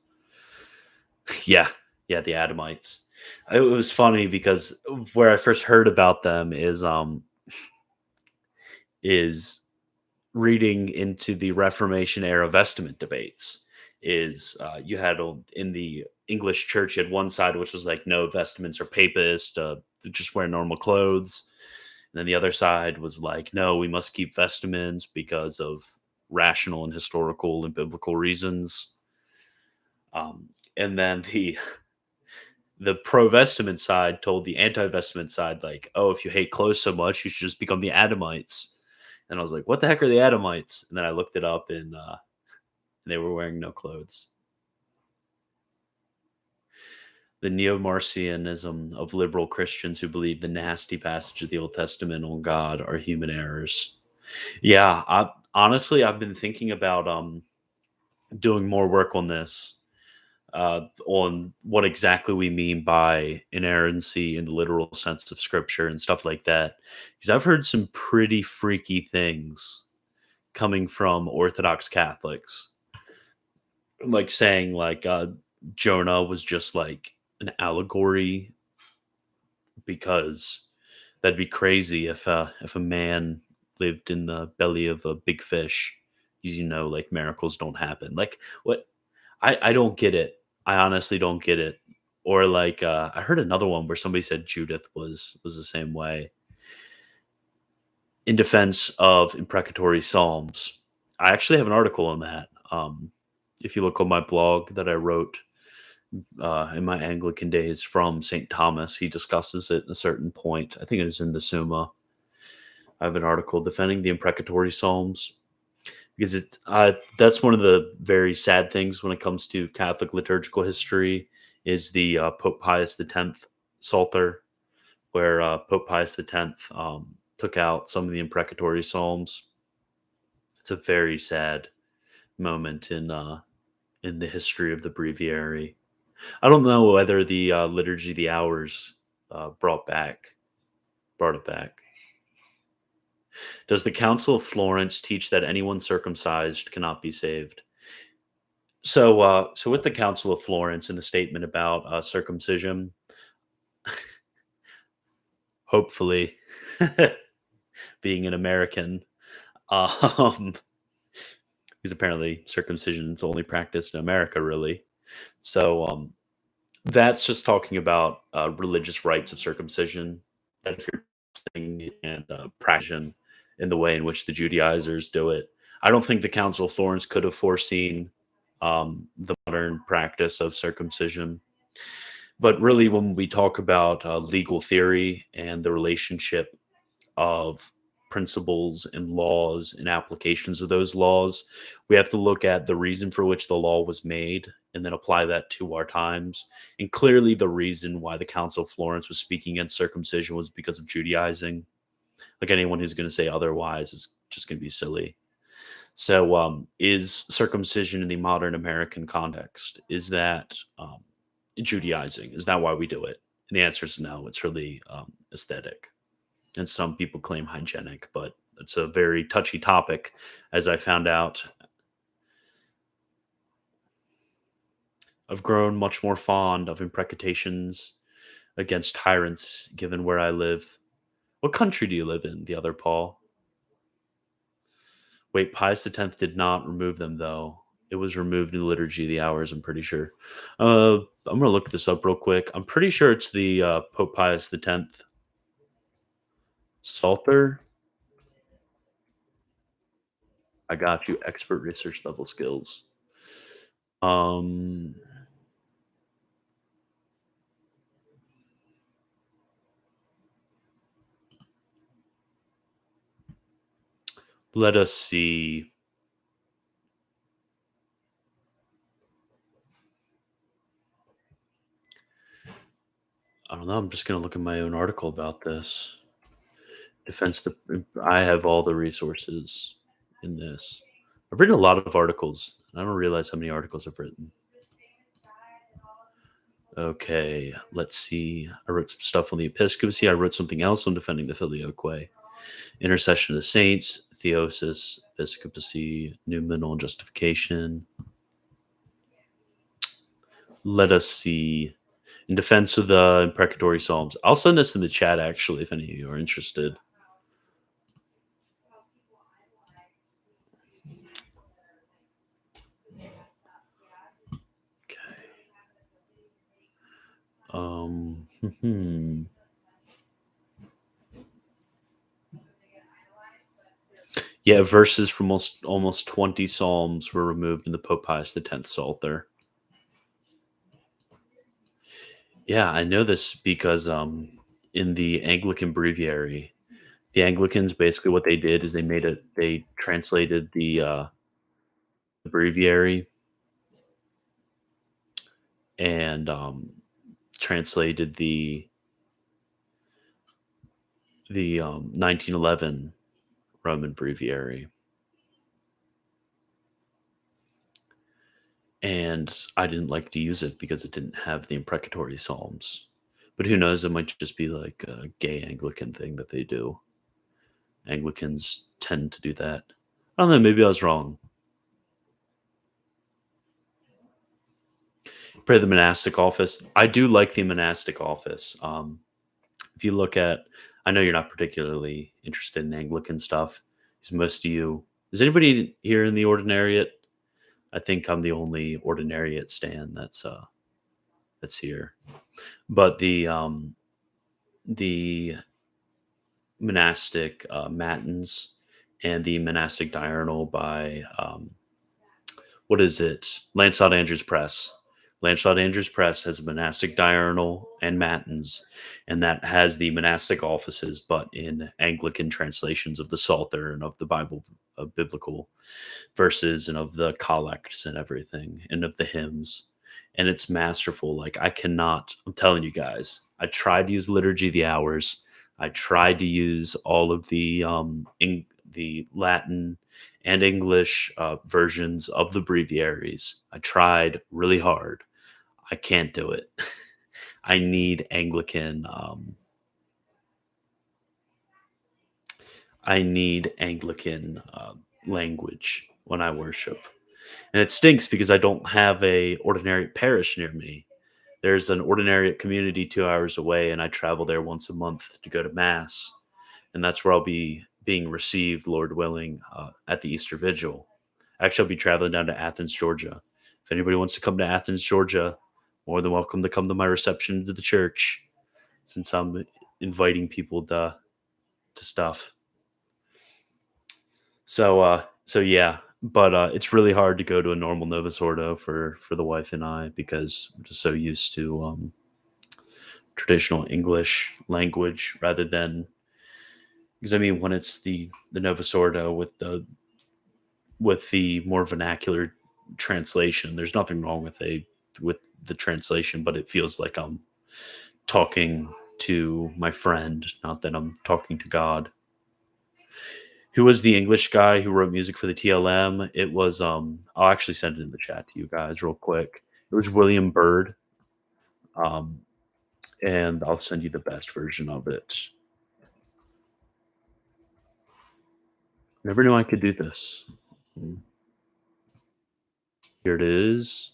Yeah, the Adamites. It was funny because where I first heard about them is reading into the Reformation era Vestment debates. You had in the English church, you had one side which was like, no, vestments are papist, just wear normal clothes. And then the other side was like, no, we must keep vestments because of rational and historical and biblical reasons. And then the pro-vestment side told the anti-vestment side, like, oh, if you hate clothes so much, you should just become the Adamites. And I was like, what the heck are the Adamites? And then I looked it up, and they were wearing no clothes. The Neo-Marcionism of liberal Christians who believe the nasty passage of the Old Testament on God are human errors. Yeah, honestly, I've been thinking about doing more work on this, on what exactly we mean by inerrancy in the literal sense of Scripture and stuff like that. Because I've heard some pretty freaky things coming from Orthodox Catholics, like saying like Jonah was just like an allegory because That'd be crazy if a man lived in the belly of a big fish. 'Cause, like miracles don't happen. Like what? I don't get it. I honestly don't get it. Or like I heard another one where somebody said Judith was the same way in defense of imprecatory psalms. I actually have an article on that. If you look on my blog that I wrote in my Anglican days from St. Thomas, he discusses it at a certain point. I think it is in the Summa. I have an article defending the imprecatory psalms because that's one of the very sad things when it comes to Catholic liturgical history is the Pope Pius X Psalter, where Pope Pius X took out some of the imprecatory psalms. It's a very sad moment in the history of the breviary. I don't know whether the liturgy of the hours brought it back. Does the Council of Florence teach that anyone circumcised cannot be saved? So with the Council of Florence and the statement about circumcision, hopefully, being an American, um, because apparently circumcision is only practiced in America, really. So that's just talking about religious rites of circumcision that if you're practicing and practicing in the way in which the Judaizers do it. I don't think the Council of Florence could have foreseen the modern practice of circumcision. But really, when we talk about legal theory and the relationship of principles and laws and applications of those laws, we have to look at the reason for which the law was made and then apply that to our times. And clearly, the reason why the Council of Florence was speaking against circumcision was because of Judaizing. Like anyone who's going to say otherwise is just going to be silly. So, is circumcision in the modern American context, is that Judaizing? Is that why we do it? And the answer is no. It's really aesthetic. And some people claim hygienic, but it's a very touchy topic, as I found out. I've grown much more fond of imprecations against tyrants, given where I live. What country do you live in? The other Paul. Wait, Pius X did not remove them, though. It was removed in the Liturgy of the Hours, I'm pretty sure. I'm going to look this up real quick. I'm pretty sure it's the Pope Pius X Psalter. I got you. Expert research level skills. Um, let us see. I don't know. I'm just going to look at my own article about this. I have all the resources in this. I've written a lot of articles. I don't realize how many articles I've written. Okay, let's see. I wrote some stuff on the episcopacy. I wrote something else on defending the Filioque. Intercession of the saints, theosis, episcopacy, noumenal justification. Let us see. In defense of the imprecatory psalms. I'll send this in the chat, actually, if any of you are interested. Okay. Yeah, verses from almost 20 psalms were removed in the Pope Pius X Psalter. Yeah, I know this because in the Anglican breviary, the Anglicans basically what they did is they translated the breviary and translated the 1911 Roman breviary. And I didn't like to use it because it didn't have the imprecatory psalms. But who knows? It might just be like a gay Anglican thing that they do. Anglicans tend to do that. I don't know. Maybe I was wrong. Pray the monastic office. I do like the monastic office. If you look at, I know you're not particularly interested in Anglican stuff. 'Cause most of you, is anybody here in the ordinariate? I think I'm the only ordinariate stan that's here. But the monastic matins and the monastic diurnal by what is it? Lancelot Andrews Press. Lancelot Andrews Press has a monastic diurnal and matins, and that has the monastic offices, but in Anglican translations of the Psalter and of the Bible, of biblical verses, and of the collects and everything, and of the hymns. And it's masterful. Like, I cannot, I'm telling you guys, I tried to use Liturgy of the Hours. I tried to use all of the Latin and English versions of the breviaries. I tried really hard. I can't do it. I need Anglican. I need Anglican language when I worship, and it stinks because I don't have a ordinary parish near me. There's an ordinariate community 2 hours away, and I travel there once a month to go to mass, and that's where I'll be being received, Lord willing, at the Easter Vigil. Actually, I'll be traveling down to Athens, Georgia. If anybody wants to come to Athens, Georgia, more than welcome to come to my reception to the church, since I'm inviting people to stuff. So yeah, but it's really hard to go to a normal Novus Ordo for the wife and I because I'm just so used to traditional English language rather than, because I mean when it's the Novus Ordo with the more vernacular translation, there's nothing wrong with the translation, but it feels like I'm talking to my friend, not that I'm talking to God. Who was the English guy who wrote music for the TLM? It was I'll actually send it in the chat to you guys real quick. It was William Byrd. Um and I'll send you the best version of it. Never knew I could do this. Here it is.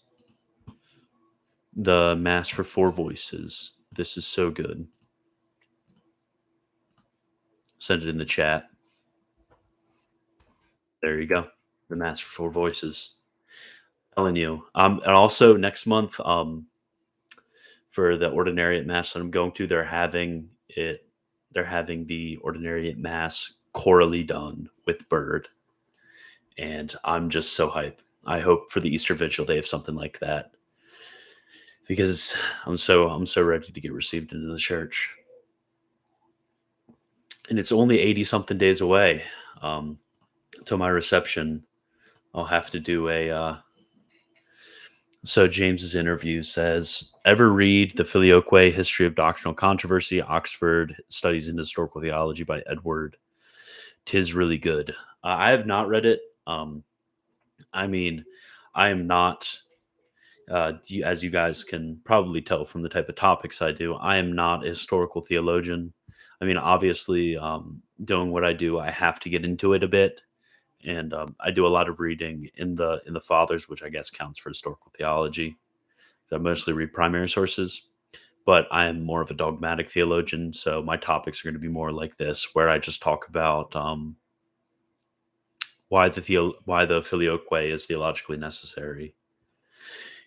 The Mass for Four Voices. This is so good. Send it in the chat. There you go. The Mass for Four Voices. Telling you. And also next month, for the ordinariate mass that I'm going to, they're having the ordinariate mass chorally done with Bird. And I'm just so hyped. I hope for the Easter Vigil they have something like that. Because I'm so ready to get received into the church. And it's only 80 something days away. Till my reception. I'll have to do a so James's interview says, ever read the Filioque History of Doctrinal Controversy, Oxford Studies in Historical Theology by Edward? 'Tis really good. I have not read it. I mean, I am not, as you guys can probably tell from the type of topics I do, I am not a historical theologian. I mean, obviously, doing what I do, I have to get into it a bit, and I do a lot of reading in the Fathers, which I guess counts for historical theology. I mostly read primary sources, but I am more of a dogmatic theologian, so my topics are going to be more like this, where I just talk about why the filioque is theologically necessary.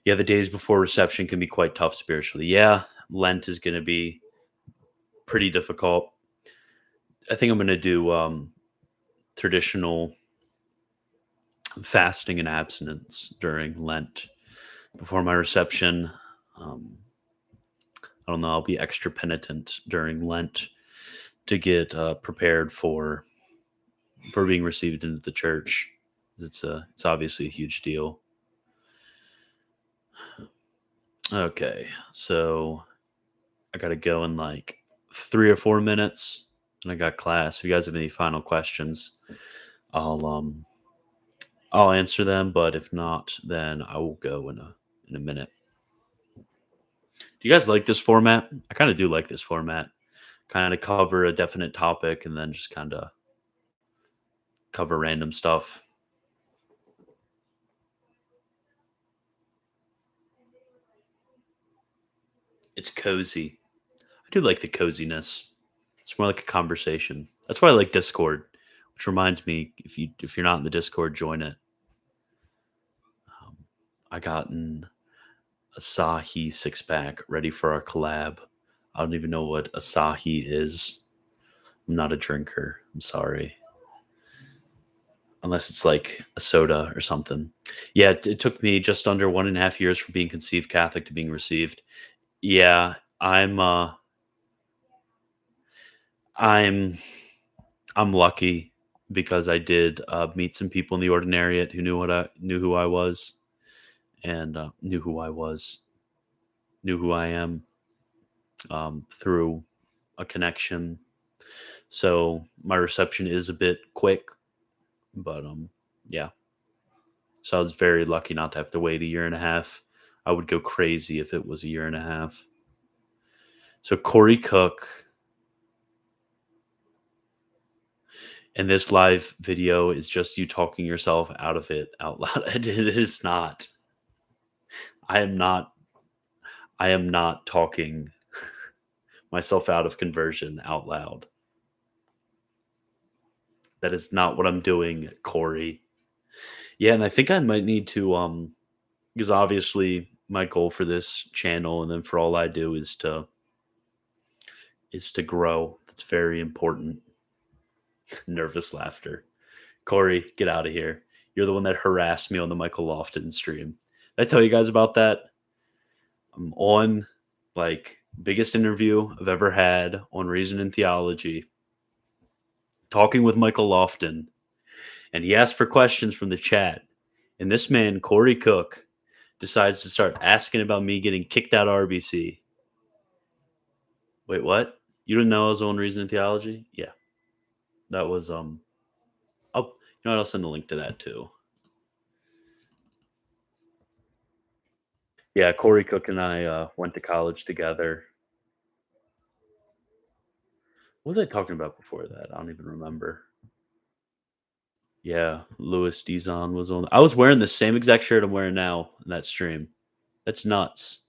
Yeah, the days before reception can be quite tough spiritually. Yeah, Lent is going to be pretty difficult. I think I'm going to do traditional fasting and abstinence during Lent before my reception. Um, I don't know. I'll be extra penitent during Lent to get prepared for being received into the church. It's obviously a huge deal. Okay, so I got to go in like 3 or 4 minutes, and I got class. If you guys have any final questions, I'll um I'll answer them. But if not, then I will go in a minute. Do you guys like this format? I kind of do like this format. Kind of cover a definite topic and then just kind of cover random stuff. It's cozy. I do like the coziness. It's more like a conversation. That's why I like Discord, which reminds me, if you're not in the Discord, join it. Um, I got an Asahi six pack ready for our collab. I don't even know what Asahi is. I'm not a drinker. I'm sorry. Unless it's like a soda or something. Yeah, it took me just under 1.5 years from being conceived Catholic to being received. Yeah, I'm I'm lucky because I did meet some people in the ordinariate who knew who I was and knew who I am through a connection. So my reception is a bit quick, but yeah. So I was very lucky not to have to wait a year and a half. I would go crazy if it was a year and a half. So Corey Cook and this live video is just you talking yourself out of it out loud. It is not. I am not. I am not talking myself out of conversion out loud. That is not what I'm doing, Corey. Yeah, and I think I might need to because obviously my goal for this channel and then for all I do is to grow. That's very important. Nervous laughter. Corey, get out of here. You're the one that harassed me on the Michael Lofton stream. Did I tell you guys about that? I'm on like biggest interview I've ever had on Reason and Theology, talking with Michael Lofton, and he asked for questions from the chat. And this man, Corey Cook, decides to start asking about me getting kicked out of RBC. Wait, what? You didn't know I was on Reason and Theology? Yeah. That was oh, you know what, I'll send a link to that too. Yeah, Corey Cook and I went to college together. What was I talking about before that? I don't even remember. Yeah, Louis Dizon was on. I was wearing the same exact shirt I'm wearing now in that stream. That's nuts.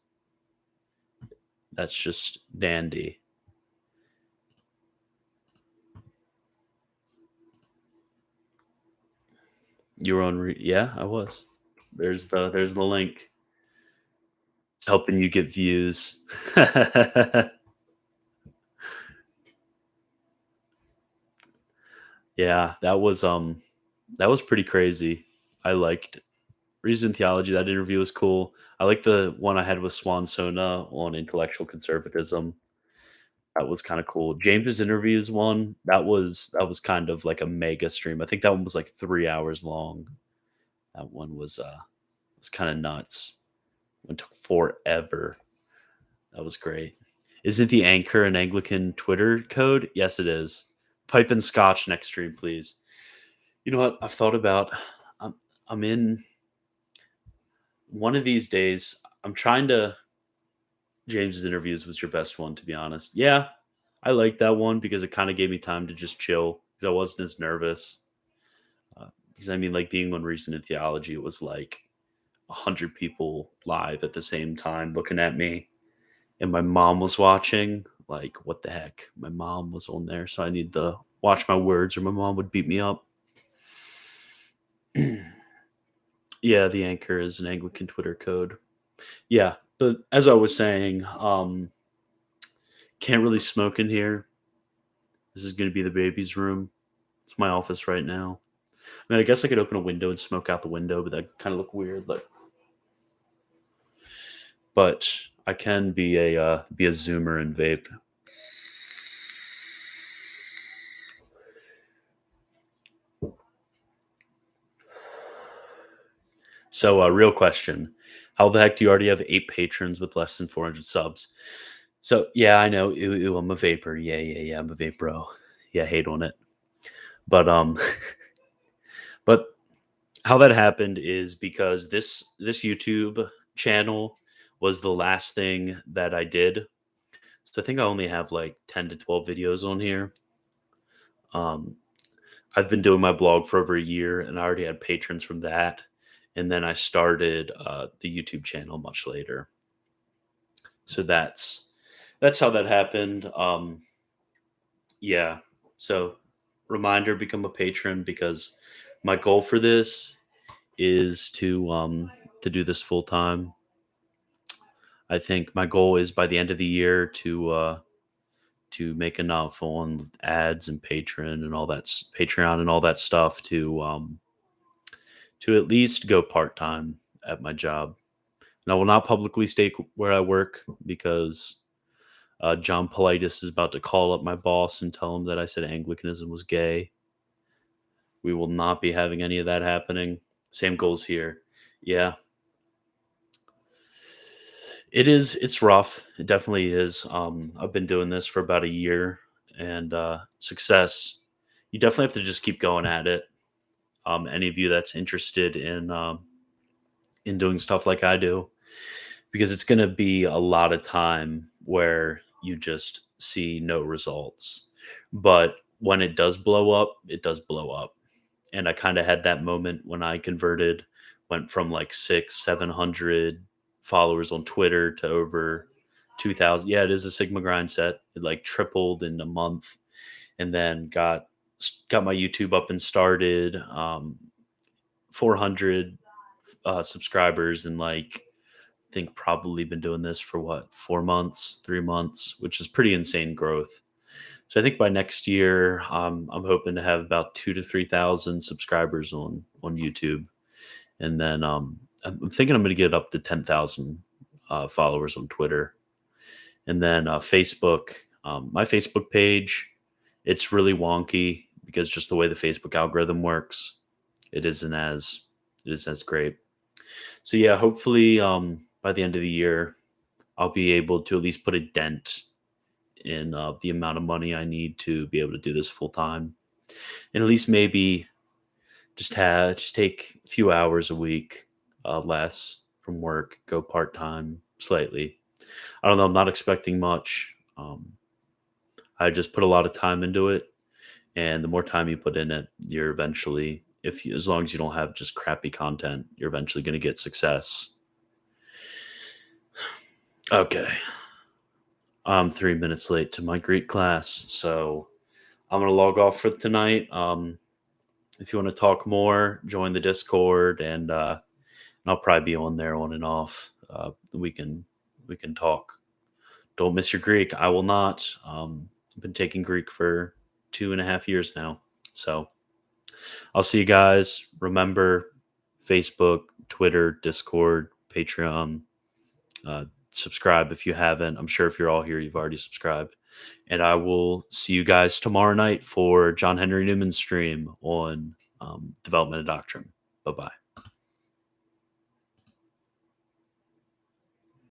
That's just dandy. You were on. Yeah, I was. There's the link. It's helping you get views. Yeah, that was pretty crazy. I liked Reason Theology. That interview was cool. I like the one I had with Swan Sona on intellectual conservatism. That was kind of cool. James's interviews one that was kind of like a mega stream. I think that one was like 3 hours long. That one was kind of nuts. It took forever. That was great. Is it the Anchor and Anglican Twitter code? Yes, it is. Pipe and scotch next stream, please. You know what? I've thought about. I'm, I'm in one of these days. I'm trying to. James's interviews was your best one, to be honest. Yeah, I like that one because it kind of gave me time to just chill because I wasn't as nervous. Because I mean, like being on Reason and Theology, it was like 100 people live at the same time looking at me, and my mom was watching. Like, what the heck? My mom was on there, so I need to watch my words, or my mom would beat me up. Yeah, the Anchor is an Anglican Twitter code. Yeah, but as I was saying, can't really smoke in here. This is going to be the baby's room. It's my office right now. I mean, I guess I could open a window and smoke out the window, but that kind of look weird. Like, but I can be a zoomer and vape. So, real question: how the heck do you already have 8 patrons with less than 400 subs? So, yeah, I know. Ew, I'm a vapor. Yeah. I'm a vape bro. Yeah, hate on it. But but how that happened is because this YouTube channel was the last thing that I did. So I think I only have like 10 to 12 videos on here. Um, I've been doing my blog for over a year, and I already had patrons from that. And then I started the YouTube channel much later. So that's how that happened. Yeah. So, reminder: become a patron, because my goal for this is to do this full time. I think my goal is by the end of the year to make enough on ads and Patreon and all that stuff to at least go part time at my job. And I will not publicly state where I work, because John Politis is about to call up my boss and tell him that I said Anglicanism was gay. We will not be having any of that happening. Same goals here. Yeah, it is. It's rough. It definitely is. I've been doing this for about a year, and success. You definitely have to just keep going at it. Any of you that's interested in doing stuff like I do, because it's going to be a lot of time where you just see no results. But when it does blow up, it does blow up. And I kind of had that moment when I converted, went from like 700 followers on Twitter to over 2,000. Yeah, it is a Sigma grind set. It like tripled in a month, and then got my YouTube up and started. 400 subscribers, and like think probably been doing this for what, 4 months, 3 months, which is pretty insane growth. So I think by next year, I'm hoping to have about 2 to 3,000 subscribers on YouTube, and then I'm thinking I'm going to get up to 10,000 followers on Twitter, and then Facebook. My Facebook page, it's really wonky because just the way the Facebook algorithm works, it isn't as it isn't as great. So yeah, hopefully by the end of the year, I'll be able to at least put a dent in the amount of money I need to be able to do this full time, and at least maybe just take a few hours a week less from work, go part time slightly. I don't know. I'm not expecting much. I just put a lot of time into it, and the more time you put in it, you're eventually, as long as you don't have just crappy content, you're eventually going to get success. Okay, I'm 3 minutes late to my Greek class, so I'm gonna log off for tonight. If you want to talk more, join the Discord, and I'll probably be on there on and off. We can talk. Don't miss your Greek. I will not. I've been taking Greek for 2.5 years now, so I'll see you guys. Remember, Facebook, Twitter, Discord, Patreon. Subscribe if you haven't. I'm sure if you're all here, you've already subscribed. And I will see you guys tomorrow night for John Henry Newman's stream on Development of Doctrine. Bye bye.